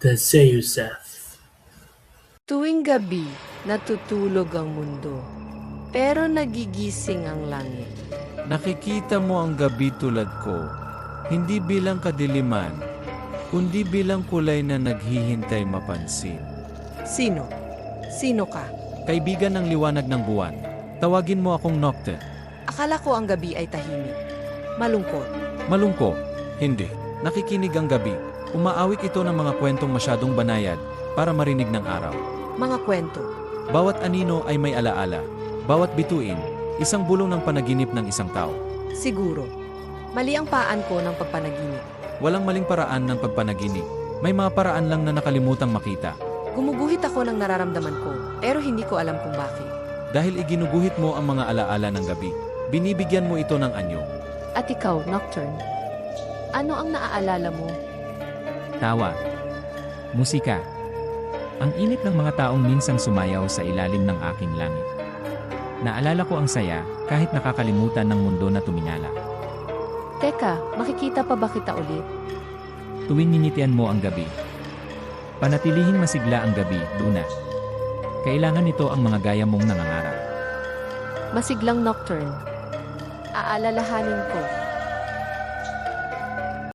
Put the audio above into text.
The Seyusef. Tuwing gabi, natutulog ang mundo, pero nagigising ang langit. Nakikita mo ang gabi tulad ko, hindi bilang kadiliman, kundi bilang kulay na naghihintay mapansin. Sino? Sino ka? Kaibigan ng liwanag ng buwan, tawagin mo akong Nocte. Akala ko ang gabi ay tahimik. Malungkot. Malungko, hindi. Nakikinig ang gabi. Umaawit ito ng mga kwentong masyadong banayad para marinig ng araw. Mga kwento. Bawat anino ay may alaala. Bawat bituin, isang bulong ng panaginip ng isang tao. Siguro. Mali ang paan ko ng pagpanaginip. Walang maling paraan ng pagpanaginip. May mga paraan lang na nakalimutang makita. Gumuguhit ako ng nararamdaman ko, pero hindi ko alam kung bakit. Dahil iginuguhit mo ang mga alaala ng gabi, binibigyan mo ito ng anyo. At ikaw, Nocturne, ano ang naaalala mo? Tawa. Musika. Ang init ng mga taong minsang sumayaw sa ilalim ng aking langit. Naalala ko ang saya kahit nakakalimutan ng mundo na tumingala. Teka, makikita pa ba kita ulit? Tuwing ninitian mo ang gabi. Panatilihing masigla ang gabi, Luna. Kailangan nito ang mga gaya mong nangangarap. Masiglang Nocturne. Aalalahanin ko.